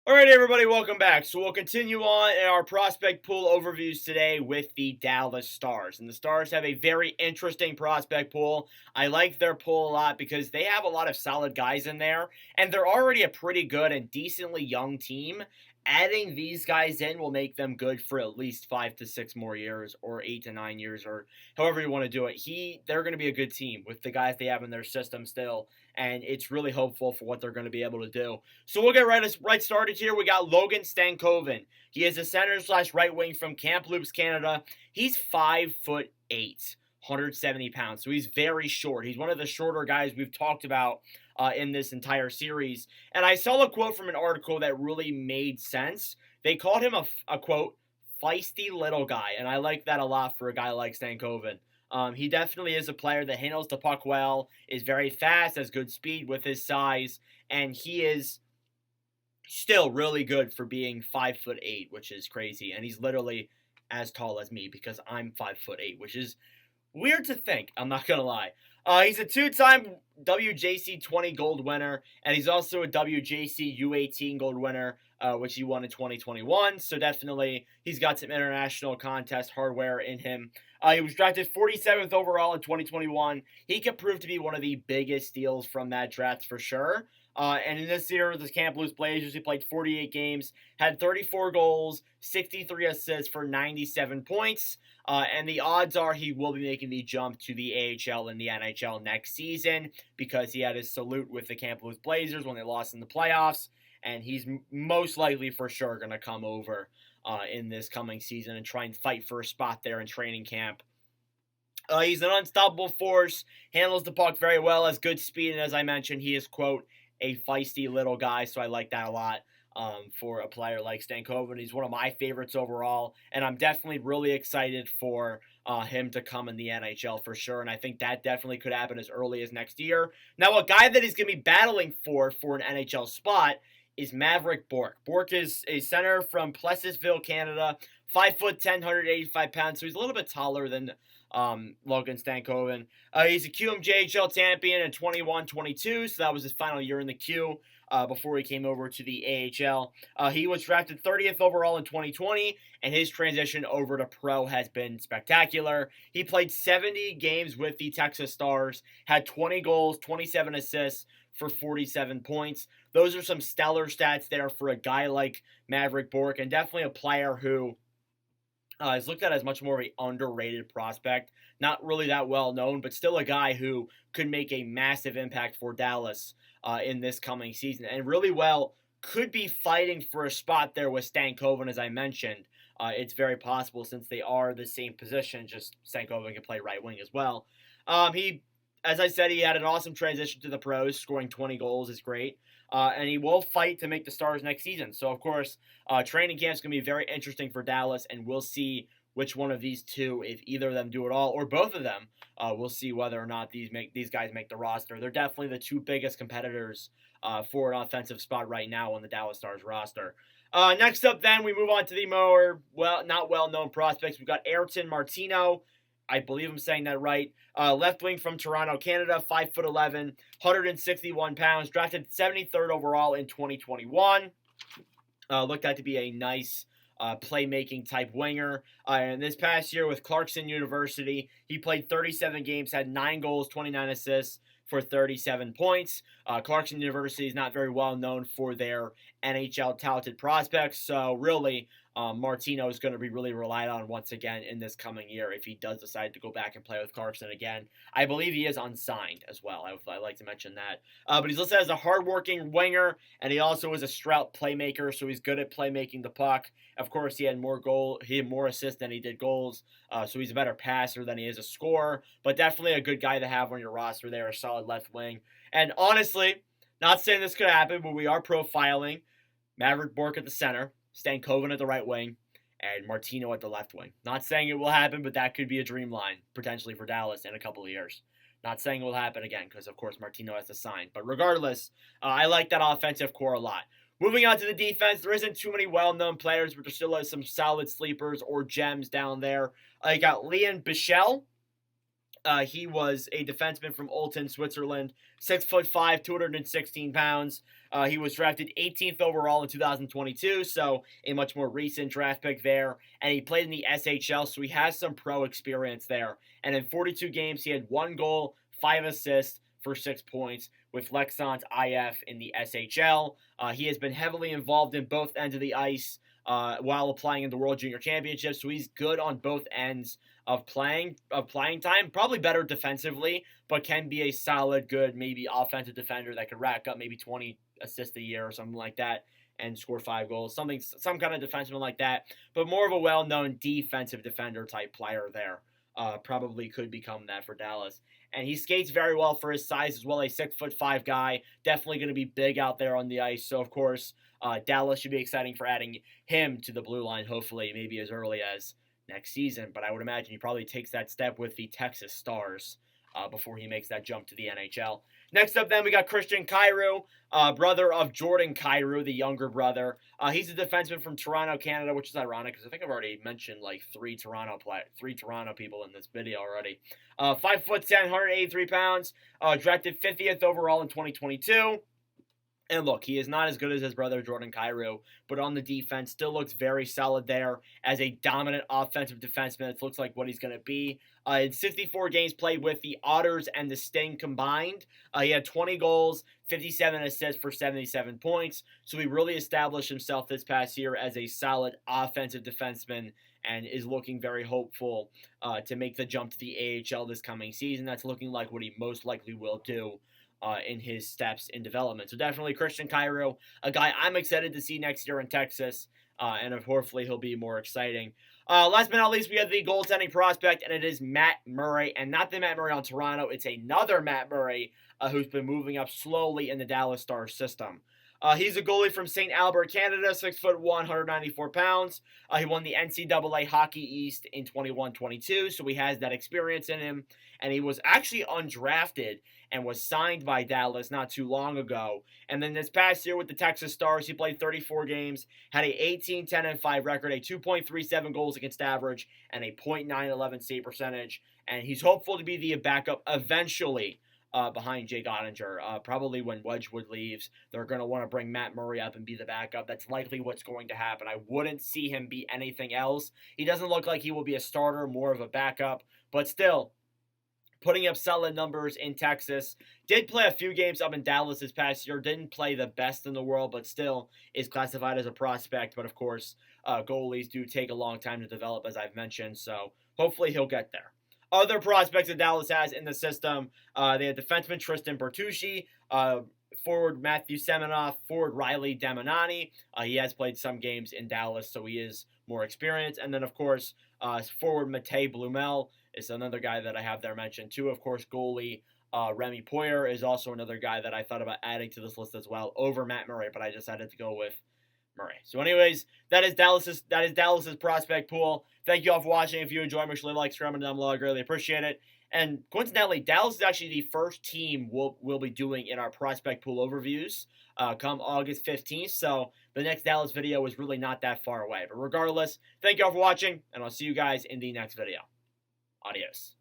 All right, everybody, welcome back. So we'll continue on in our prospect pool overviews today with the Dallas Stars. And the Stars have a very interesting prospect pool. I like their pool a lot because they have a lot of solid guys in there, and they're already a pretty good and decently young team. Adding these guys in will make them good for at least 5 to 6 more years, or 8 to 9 years, or however you want to do it. They're going to be a good team with the guys they have in their system still, and it's really hopeful for what they're going to be able to do. So we'll get right started here. We got Logan Stankoven. He is a center slash right wing from Kamloops, Canada. He's 5'8", 170 pounds. So he's very short. He's one of the shorter guys we've talked about in this entire series. And I saw a quote from an article that really made sense. They called him a quote, feisty little guy. And I like that a lot for a guy like Stankoven. He definitely is a player that handles the puck well, is very fast, has good speed with his size, and he is still really good for being 5'8", which is crazy. And he's literally as tall as me because I'm 5'8", which is weird to think. I'm not gonna lie. He's a two-time WJC 20 gold winner, and he's also a WJC U18 gold winner, which he won in 2021. So definitely, he's got some international contest hardware in him. He was drafted 47th overall in 2021. He could prove to be one of the biggest steals from that draft for sure. And in this year with the Kamloops Blazers, he played 48 games, had 34 goals, 63 assists for 97 points. And the odds are he will be making the jump to the AHL and the NHL next season because he had his salute with the Kamloops Blazers when they lost in the playoffs. And he's most likely for sure going to come over in this coming season and try and fight for a spot there in training camp. He's an unstoppable force, handles the puck very well, has good speed, and as I mentioned, he is, quote, a feisty little guy, so I like that a lot for a player like Stankoven. He's one of my favorites overall, and I'm definitely really excited for him to come in the NHL for sure, and I think that definitely could happen as early as next year. Now, a guy that he's going to be battling for an NHL spot is Mavrik Bourque. Bourque is a center from Plessisville, Canada, 5'10", 185 pounds, so he's a little bit taller than Logan Stankoven. He's a QMJHL champion in 21-22, so that was his final year in the Q before he came over to the AHL. He was drafted 30th overall in 2020, and his transition over to pro has been spectacular. He played 70 games with the Texas Stars, had 20 goals, 27 assists for 47 points. Those are some stellar stats there for a guy like Mavrik Bourque, and definitely a player who is looked at as much more of an underrated prospect. Not really that well known, but still a guy who could make a massive impact for Dallas in this coming season. And really well could be fighting for a spot there with Stankoven, as I mentioned. It's very possible since they are the same position, just Stankoven can play right wing as well. As I said, he had an awesome transition to the pros. Scoring 20 goals is great. And he will fight to make the Stars next season. So, of course, training camp is going to be very interesting for Dallas, and we'll see which one of these two, if either of them do it all, or both of them, we'll see whether or not these guys make the roster. They're definitely the two biggest competitors for an offensive spot right now on the Dallas Stars roster. Next up, then, we move on to the more, not well-known prospects. We've got Ayrton Martino. I believe I'm saying that right. Left wing from Toronto, Canada, 5'11", 161 pounds, drafted 73rd overall in 2021. Looked at to be a nice playmaking type winger. And this past year with Clarkson University, he played 37 games, had 9 goals, 29 assists for 37 points. Clarkson University is not very well known for their NHL talented prospects, so really Martino is going to be really relied on once again in this coming year if he does decide to go back and play with Clarkson again. I believe he is unsigned as well. I like to mention that. But he's listed as a hardworking winger, and he also is a strout playmaker, so he's good at playmaking the puck. Of course, he had more assists than he did goals, so he's a better passer than he is a scorer, but definitely a good guy to have on your roster there, a solid left wing. And honestly, not saying this could happen, but we are profiling Mavrik Bourque at the center, Stankoven at the right wing, and Martino at the left wing. Not saying it will happen, but that could be a dream line, potentially, for Dallas in a couple of years. Not saying it will happen again, because, of course, Martino has to sign. But regardless, I like that offensive core a lot. Moving on to the defense, there isn't too many well-known players, but there still is some solid sleepers or gems down there. You got Lian Bichsel. he was a defenseman from Olten, Switzerland, 6'5", 216 pounds. He was drafted 18th overall in 2022, so a much more recent draft pick there. And he played in the SHL, so he has some pro experience there. And in 42 games, he had 1 goal, 5 assists for 6 points with Lexans IF in the SHL. He has been heavily involved in both ends of the ice while applying in the World Junior Championship, so he's good on both ends of playing time. Probably better defensively, but can be a solid, good, maybe offensive defender that could rack up maybe 20 assists a year or something like that and score 5 goals. Some kind of defenseman like that, but more of a well-known defensive defender type player there. Probably could become that for Dallas. And he skates very well for his size as well, a 6'5" guy. Definitely going to be big out there on the ice. So, of course, Dallas should be exciting for adding him to the blue line, hopefully, maybe as early as next season. But I would imagine he probably takes that step with the Texas Stars before he makes that jump to the NHL. Next up, then, we got Christian Kyrou, brother of Jordan Kyrou, the younger brother. He's a defenseman from Toronto, Canada, which is ironic because I think I've already mentioned like three Toronto people in this video already. 5'10", 183 pounds, drafted 50th overall in 2022. And look, he is not as good as his brother Jordan Kyrou, but on the defense, still looks very solid there as a dominant offensive defenseman. It looks like what he's going to be. In 64 games played with the Otters and the Sting combined, he had 20 goals, 57 assists for 77 points. So he really established himself this past year as a solid offensive defenseman and is looking very hopeful to make the jump to the AHL this coming season. That's looking like what he most likely will do in his steps in development. So definitely Christian Kyrou, a guy I'm excited to see next year in Texas, and hopefully he'll be more exciting. Last but not least, we have the goaltending prospect, and it is Matt Murray, and not the Matt Murray on Toronto. It's another Matt Murray who's been moving up slowly in the Dallas Stars system. He's a goalie from St. Albert, Canada, 6'1", 194 pounds. He won the NCAA Hockey East in 21-22, so he has that experience in him. And he was actually undrafted and was signed by Dallas not too long ago. And then this past year with the Texas Stars, he played 34 games, had a 18-10-5 record, a 2.37 goals against average, and a .911 save percentage. And he's hopeful to be the backup eventually behind Jake Ottinger. Probably when Wedgwood leaves, they're going to want to bring Matt Murray up and be the backup. That's likely what's going to happen. I wouldn't see him be anything else. He doesn't look like he will be a starter, more of a backup, but still putting up solid numbers in Texas. Did play a few games up in Dallas this past year. Didn't play the best in the world, but still is classified as a prospect. But of course, goalies do take a long time to develop, as I've mentioned, so hopefully he'll get there. Other prospects that Dallas has in the system, they have defenseman Tristan Bertucci, forward Matthew Semenoff, forward Riley Demonani. He has played some games in Dallas, so he is more experienced. And then, of course, forward Matej Blumel is another guy that I have there mentioned too. Of course, goalie Remy Poyer is also another guy that I thought about adding to this list as well over Matt Murray, but I decided to go with Murray. So anyways, that is Dallas's prospect pool. Thank you all for watching. If you enjoyed, make sure to like, comment down below. I greatly appreciate it. And coincidentally, Dallas is actually the first team we'll be doing in our prospect pool overviews come August 15th. So the next Dallas video is really not that far away. But regardless, thank you all for watching, and I'll see you guys in the next video. Adios.